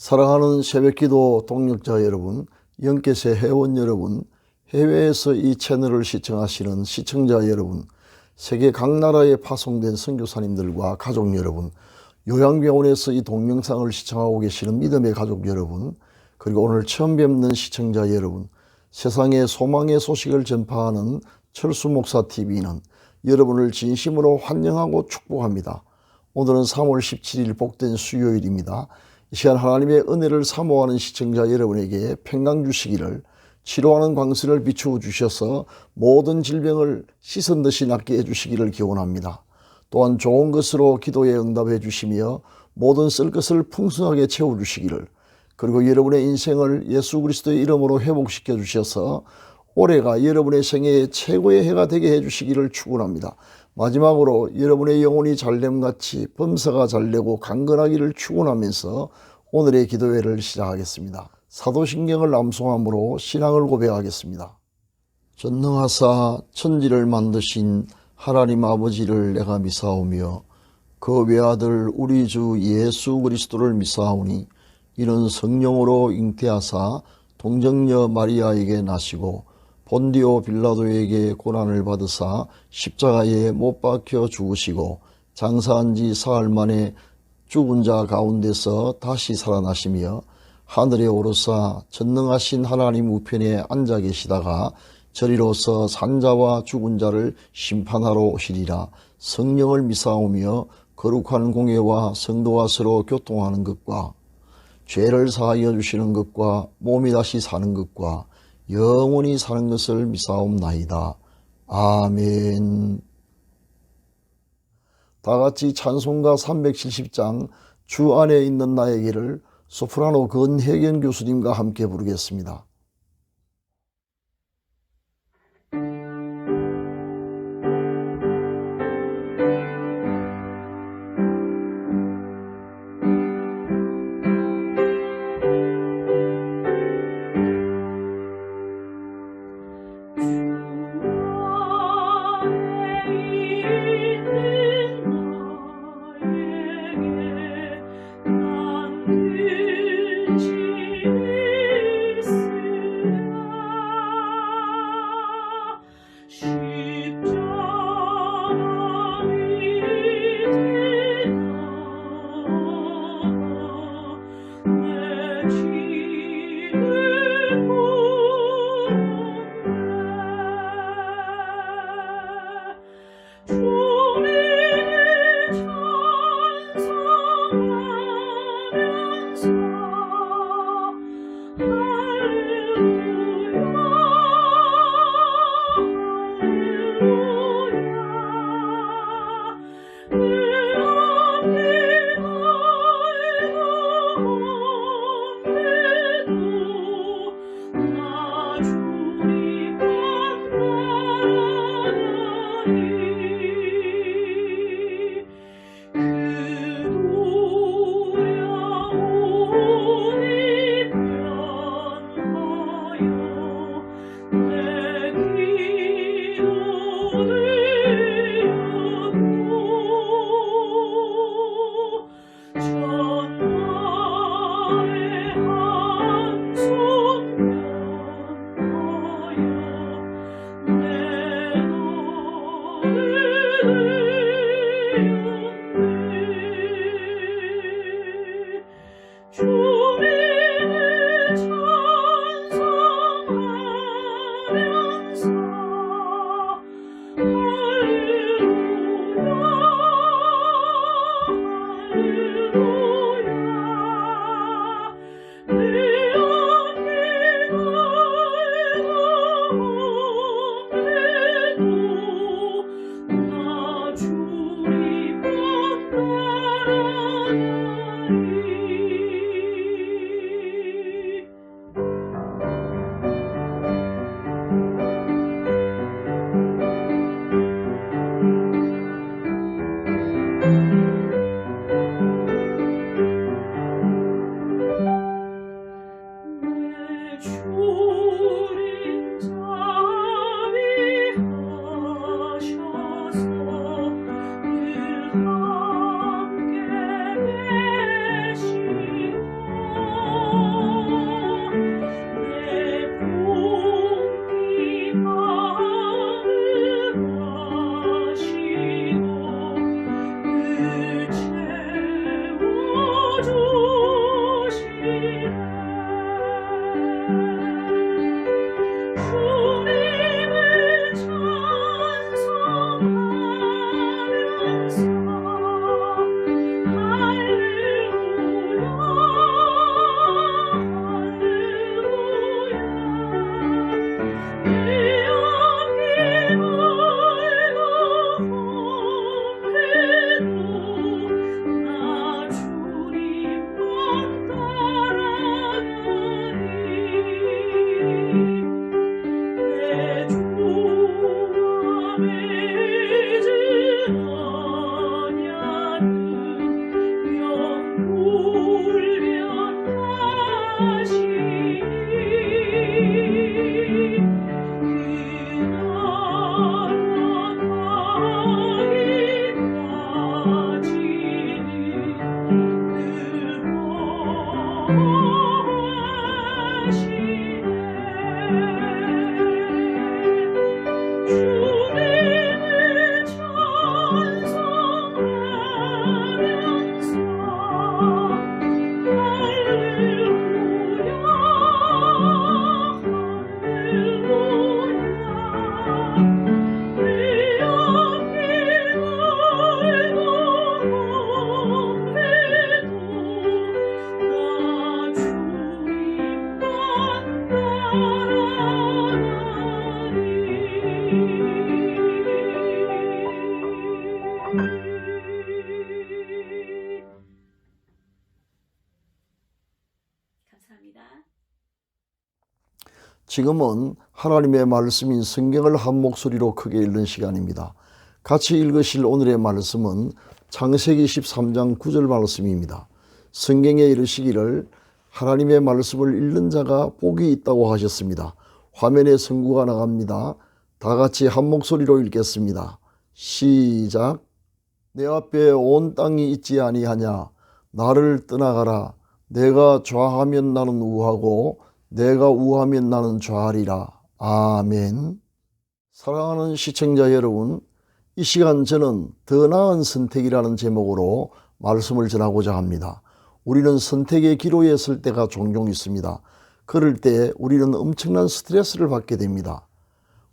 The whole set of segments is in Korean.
사랑하는 새벽기도 동역자 여러분, 영계세 회원 여러분, 해외에서 이 채널을 시청하시는 시청자 여러분, 세계 각 나라에 파송된 선교사님들과 가족 여러분, 요양병원에서 이 동영상을 시청하고 계시는 믿음의 가족 여러분, 그리고 오늘 처음 뵙는 시청자 여러분, 세상에 소망의 소식을 전파하는 철수목사TV는 여러분을 진심으로 환영하고 축복합니다. 오늘은 3월 17일 복된 수요일입니다. 이 시간 하나님의 은혜를 사모하는 시청자 여러분에게 평강 주시기를, 치료하는 광선을 비추어 주셔서 모든 질병을 씻은 듯이 낫게 해주시기를 기원합니다. 또한 좋은 것으로 기도에 응답해 주시며 모든 쓸 것을 풍성하게 채워주시기를, 그리고 여러분의 인생을 예수 그리스도의 이름으로 회복시켜 주셔서 올해가 여러분의 생애의 최고의 해가 되게 해주시기를 축원합니다. 마지막으로 여러분의 영혼이 잘됨같이 범사가 잘되고 강건하기를 축원하면서 오늘의 기도회를 시작하겠습니다. 사도신경을 암송함으로 신앙을 고백하겠습니다. 전능하사 천지를 만드신 하나님 아버지를 내가 미사오며 그 외아들 우리 주 예수 그리스도를 미사오니, 이는 성령으로 잉태하사 동정녀 마리아에게 나시고 본디오 빌라도에게 고난을 받으사 십자가에 못 박혀 죽으시고 장사한 지 사흘 만에 죽은 자 가운데서 다시 살아나시며 하늘에 오르사 전능하신 하나님 우편에 앉아 계시다가 저리로서 산자와 죽은 자를 심판하러 오시리라. 성령을 미사오며 거룩한 공예와 성도와 서로 교통하는 것과 죄를 사하여 주시는 것과 몸이 다시 사는 것과 영원히 사는 것을 미사옵나이다. 아멘. 다같이 찬송가 370장 주 안에 있는 나에게를 소프라노 권혜경 교수님과 함께 부르겠습니다. 지금은 하나님의 말씀인 성경을 한 목소리로 크게 읽는 시간입니다. 같이 읽으실 오늘의 말씀은 창세기 13장 9절 말씀입니다. 성경에 이르시기를 하나님의 말씀을 읽는 자가 복이 있다고 하셨습니다. 화면에 성구가 나갑니다. 다 같이 한 목소리로 읽겠습니다. 시작. 내 앞에 온 땅이 있지 아니하냐. 나를 떠나가라. 내가 좌하면 나는 우하고 내가 우하면 나는 좌하리라. 아멘. 사랑하는 시청자 여러분, 이 시간 저는 더 나은 선택이라는 제목으로 말씀을 전하고자 합니다. 우리는 선택의 기로에 설 때가 종종 있습니다. 그럴 때 우리는 엄청난 스트레스를 받게 됩니다.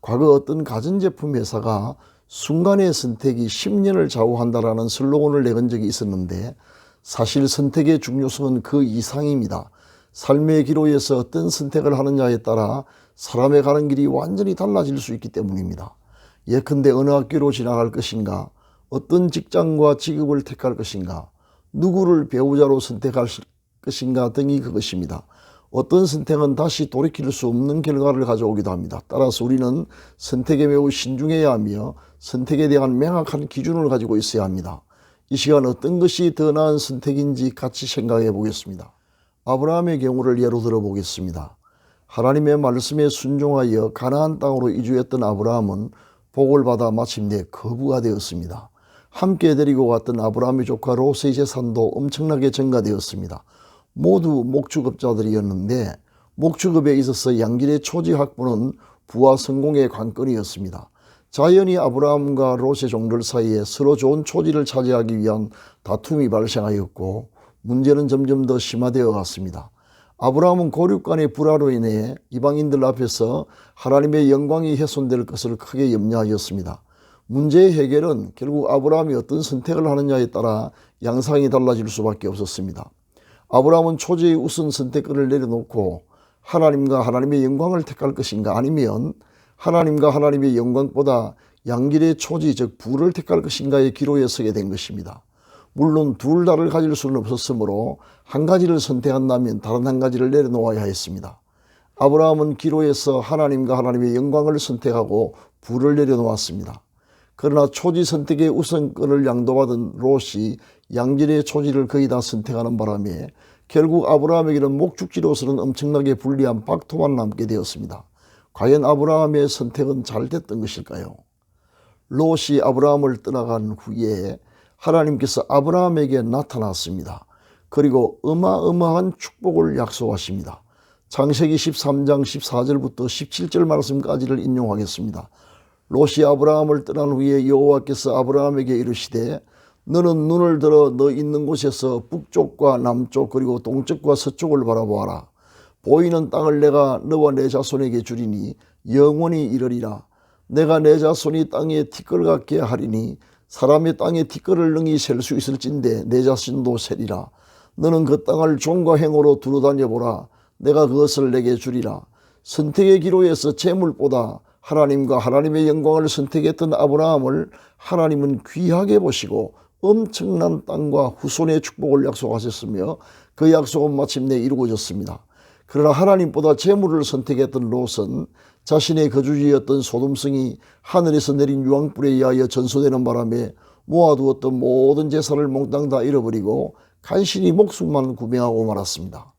과거 어떤 가전제품 회사가 순간의 선택이 10년을 좌우한다라는 슬로건을 내건 적이 있었는데, 사실 선택의 중요성은 그 이상입니다. 삶의 기로에서 어떤 선택을 하느냐에 따라 사람의 가는 길이 완전히 달라질 수 있기 때문입니다. 예컨대 어느 학교로 진학할 것인가, 어떤 직장과 직업을 택할 것인가, 누구를 배우자로 선택할 것인가 등이 그것입니다. 어떤 선택은 다시 돌이킬 수 없는 결과를 가져오기도 합니다. 따라서 우리는 선택에 매우 신중해야 하며 선택에 대한 명확한 기준을 가지고 있어야 합니다. 이 시간 어떤 것이 더 나은 선택인지 같이 생각해 보겠습니다. 아브라함의 경우를 예로 들어보겠습니다. 하나님의 말씀에 순종하여 가나안 땅으로 이주했던 아브라함은 복을 받아 마침내 거부가 되었습니다. 함께 데리고 갔던 아브라함의 조카 롯의 재산도 엄청나게 증가되었습니다. 모두 목축업자들이었는데 목축업에 있어서 양질의 초지 확보는 부와 성공의 관건이었습니다. 자연히 아브라함과 롯의 종들 사이에 서로 좋은 초지를 차지하기 위한 다툼이 발생하였고 문제는 점점 더 심화되어 갔습니다. 아브라함은 고륙간의 불화로 인해 이방인들 앞에서 하나님의 영광이 훼손될 것을 크게 염려하였습니다. 문제의 해결은 결국 아브라함이 어떤 선택을 하느냐에 따라 양상이 달라질 수밖에 없었습니다. 아브라함은 초지의 우선 선택권을 내려놓고 하나님과 하나님의 영광을 택할 것인가, 아니면 하나님과 하나님의 영광보다 양질의 초지, 즉 부를 택할 것인가의 기로에 서게 된 것입니다. 물론 둘 다를 가질 수는 없었으므로 한 가지를 선택한다면 다른 한 가지를 내려놓아야 했습니다. 아브라함은 기로에서 하나님과 하나님의 영광을 선택하고 부를 내려놓았습니다. 그러나 초지 선택의 우선권을 양도받은 롯이 양질의 초지를 거의 다 선택하는 바람에 결국 아브라함에게는 목축지로서는 엄청나게 불리한 박토만 남게 되었습니다. 과연 아브라함의 선택은 잘 됐던 것일까요? 롯이 아브라함을 떠나간 후에 하나님께서 아브라함에게 나타났습니다. 그리고 어마어마한 축복을 약속하십니다. 창세기 13장 14절부터 17절 말씀까지를 인용하겠습니다. 롯이 아브라함을 떠난 후에 여호와께서 아브라함에게 이르시되 너는 눈을 들어 너 있는 곳에서 북쪽과 남쪽 그리고 동쪽과 서쪽을 바라보아라. 보이는 땅을 내가 너와 내 자손에게 주리니 영원히 이르리라. 내가 내 자손이 땅에 티끌 같게 하리니 사람의 땅에 티끌을 능히 셀 수 있을진데 내 자신도 세리라. 너는 그 땅을 종과 행으로 두루다녀 보라. 내가 그것을 내게 주리라. 선택의 기로에서 재물보다 하나님과 하나님의 영광을 선택했던 아브라함을 하나님은 귀하게 보시고 엄청난 땅과 후손의 축복을 약속하셨으며 그 약속은 마침내 이루어졌습니다. 그러나 하나님보다 재물을 선택했던 롯은 자신의 거주지였던 소돔성이 하늘에서 내린 유황불에 의하여 전소되는 바람에 모아두었던 모든 재산을 몽땅 다 잃어버리고 간신히 목숨만 구명하고 말았습니다.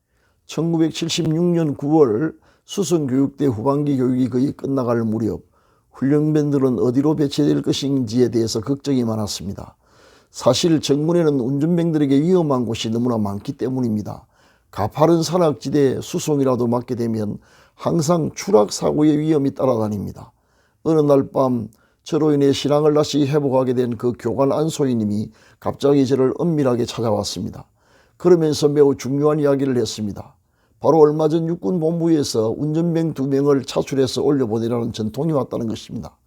1976년 9월 수성교육대 후반기 교육이 거의 끝나갈 무렵 훈련병들은 어디로 배치될 것인지에 대해서 걱정이 많았습니다. 사실 정문에는 운전병들에게 위험한 곳이 너무나 많기 때문입니다. 가파른 산악지대에 수송이라도 맞게 되면 항상 추락사고의 위험이 따라다닙니다. 어느 날 밤 저로 인해 신앙을 다시 회복하게 된 그 교관 안소희님이 갑자기 저를 은밀하게 찾아왔습니다. 그러면서 매우 중요한 이야기를 했습니다. 바로 얼마 전 육군본부에서 운전병 2명을 차출해서 올려보내라는 전통이 왔다는 것입니다.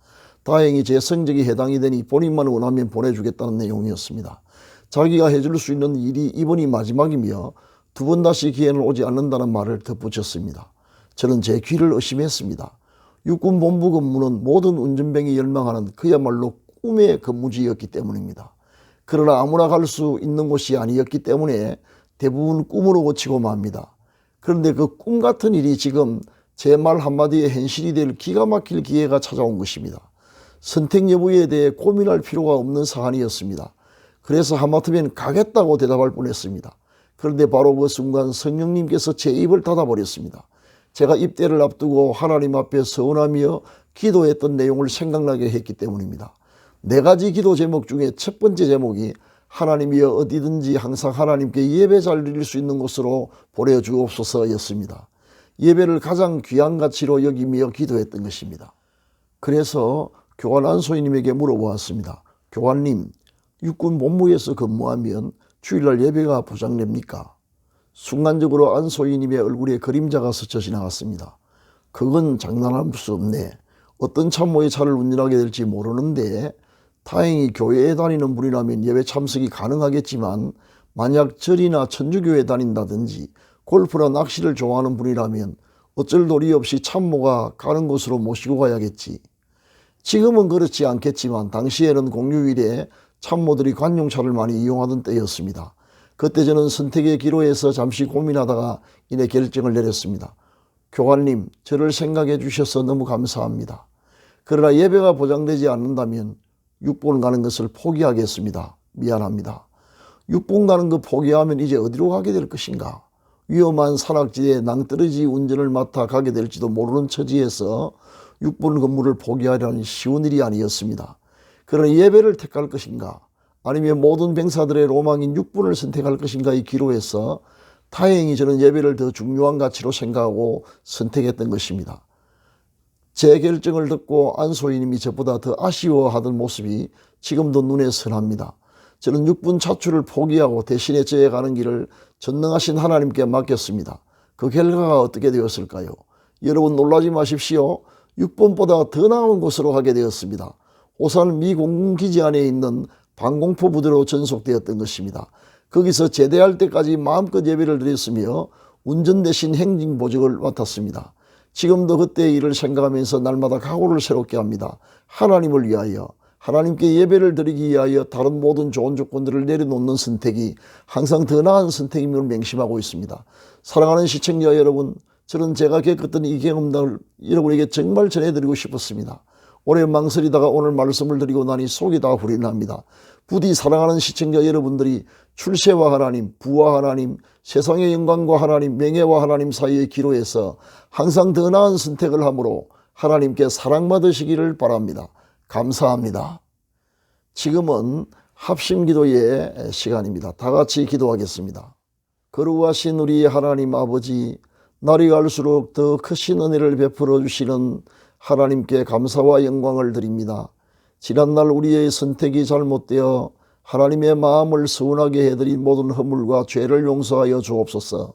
다행히 제 성적이 해당이 되니 본인만 원하면 보내주겠다는 내용이었습니다. 자기가 해줄 수 있는 일이 이번이 마지막이며 2번 다시 기회는 오지 않는다는 말을 덧붙였습니다. 저는 제 귀를 의심했습니다. 육군본부 근무는 모든 운전병이 열망하는 그야말로 꿈의 근무지였기 때문입니다. 그러나 아무나 갈 수 있는 곳이 아니었기 때문에 대부분 꿈으로 그치고 맙니다. 그런데 그 꿈 같은 일이 지금 제 말 한마디에 현실이 될 기가 막힐 기회가 찾아온 것입니다. 선택 여부에 대해 고민할 필요가 없는 사안이었습니다. 그래서 하마터면 가겠다고 대답할 뻔했습니다. 그런데 바로 그 순간 성령님께서 제 입을 닫아버렸습니다. 제가 입대를 앞두고 하나님 앞에 서원하며 기도했던 내용을 생각나게 했기 때문입니다. 4가지 기도 제목 중에 첫 번째 제목이 하나님이여 어디든지 항상 하나님께 예배 잘 드릴 수 있는 곳으로 보내주옵소서였습니다. 예배를 가장 귀한 가치로 여기며 기도했던 것입니다. 그래서 교관 안소희님에게 물어보았습니다. 교관님, 육군 본부에서 근무하면 주일날 예배가 보장됩니까? 순간적으로 안소희님의 얼굴에 그림자가 스쳐 지나갔습니다. 그건 장난할 수 없네. 어떤 참모의 차를 운전하게 될지 모르는데 다행히 교회에 다니는 분이라면 예배 참석이 가능하겠지만 만약 절이나 천주교에 다닌다든지 골프나 낚시를 좋아하는 분이라면 어쩔 도리 없이 참모가 가는 곳으로 모시고 가야겠지. 지금은 그렇지 않겠지만 당시에는 공휴일에 참모들이 관용차를 많이 이용하던 때였습니다. 그때 저는 선택의 기로에서 잠시 고민하다가 이내 결정을 내렸습니다. 교관님, 저를 생각해 주셔서 너무 감사합니다. 그러나 예배가 보장되지 않는다면 6번 가는 것을 포기하겠습니다. 미안합니다. 6번 가는 거 포기하면 이제 어디로 가게 될 것인가? 위험한 산악지대에 낭떠러지 운전을 맡아 가게 될지도 모르는 처지에서 6번 근무를 포기하려니 쉬운 일이 아니었습니다. 그러나 예배를 택할 것인가? 아니면 모든 병사들의 로망인 6번을 선택할 것인가 이 기로에서 다행히 저는 예배를 더 중요한 가치로 생각하고 선택했던 것입니다. 제 결정을 듣고 안소희님이 저보다 더 아쉬워하던 모습이 지금도 눈에 선합니다. 저는 6번 차출을 포기하고 대신에 저의 가는 길을 전능하신 하나님께 맡겼습니다. 그 결과가 어떻게 되었을까요? 여러분 놀라지 마십시오. 6번보다 더 나은 곳으로 가게 되었습니다. 오산 미 공군기지 안에 있는 방공포 부대로 전속되었던 것입니다. 거기서 제대할 때까지 마음껏 예배를 드렸으며 운전 대신 행진보직을 맡았습니다. 지금도 그때의 일을 생각하면서 날마다 각오를 새롭게 합니다. 하나님을 위하여, 하나님께 예배를 드리기 위하여 다른 모든 좋은 조건들을 내려놓는 선택이 항상 더 나은 선택임을 맹심하고 있습니다. 사랑하는 시청자 여러분, 저는 제가 겪었던 이 경험들을 여러분에게 정말 전해드리고 싶었습니다. 오래 망설이다가 오늘 말씀을 드리고 나니 속이 다 후련합니다. 부디 사랑하는 시청자 여러분들이 출세와 하나님, 부와 하나님, 세상의 영광과 하나님, 명예와 하나님 사이의 기로에서 항상 더 나은 선택을 함으로 하나님께 사랑받으시기를 바랍니다. 감사합니다. 지금은 합심기도의 시간입니다. 다 같이 기도하겠습니다. 거룩하신 우리 하나님 아버지, 날이 갈수록 더 크신 은혜를 베풀어 주시는 하나님께 감사와 영광을 드립니다. 지난날 우리의 선택이 잘못되어 하나님의 마음을 서운하게 해드린 모든 허물과 죄를 용서하여 주옵소서.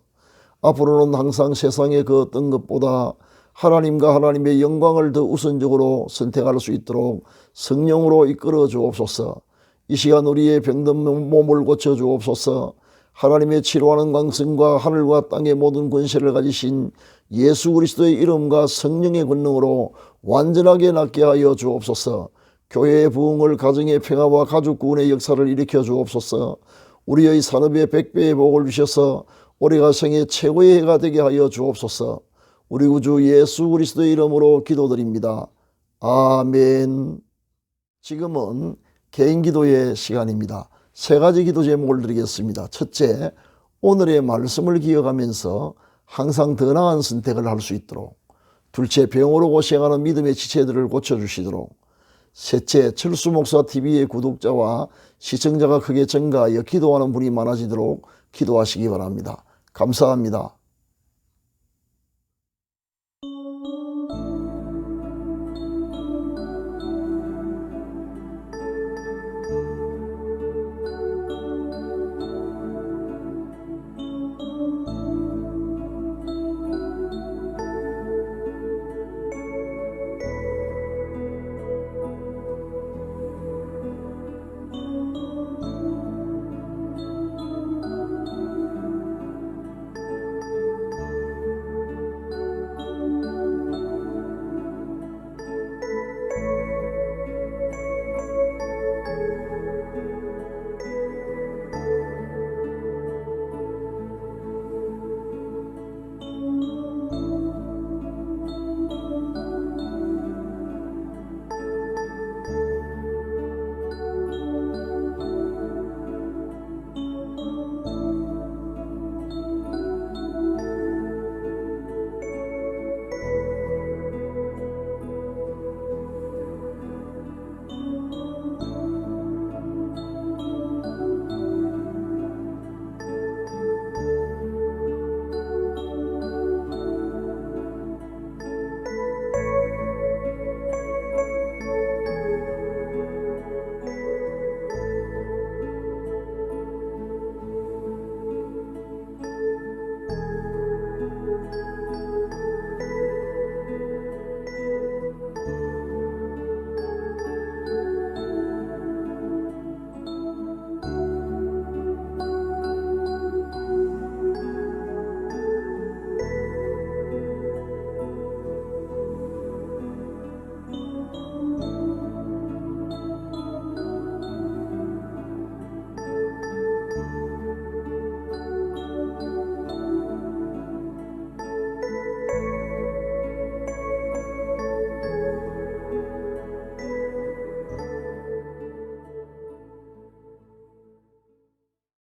앞으로는 항상 세상의 그 어떤 것보다 하나님과 하나님의 영광을 더 우선적으로 선택할 수 있도록 성령으로 이끌어 주옵소서. 이 시간 우리의 병든 몸을 고쳐 주옵소서. 하나님의 치료하는 광선과 하늘과 땅의 모든 권세를 가지신 예수 그리스도의 이름과 성령의 권능으로 완전하게 낫게 하여 주옵소서. 교회의 부흥을, 가정의 평화와 가족 구원의 역사를 일으켜 주옵소서. 우리의 산업에 100배의 복을 주셔서 올해가 생애 최고의 해가 되게 하여 주옵소서. 우리 구주 예수 그리스도의 이름으로 기도드립니다. 아멘. 지금은 개인기도의 시간입니다. 3가지 기도 제목을 드리겠습니다. 첫째, 오늘의 말씀을 기억하면서 항상 더 나은 선택을 할 수 있도록. 둘째, 병으로 고생하는 믿음의 지체들을 고쳐주시도록. 셋째, 철수 목사 TV의 구독자와 시청자가 크게 증가하여 기도하는 분이 많아지도록 기도하시기 바랍니다. 감사합니다.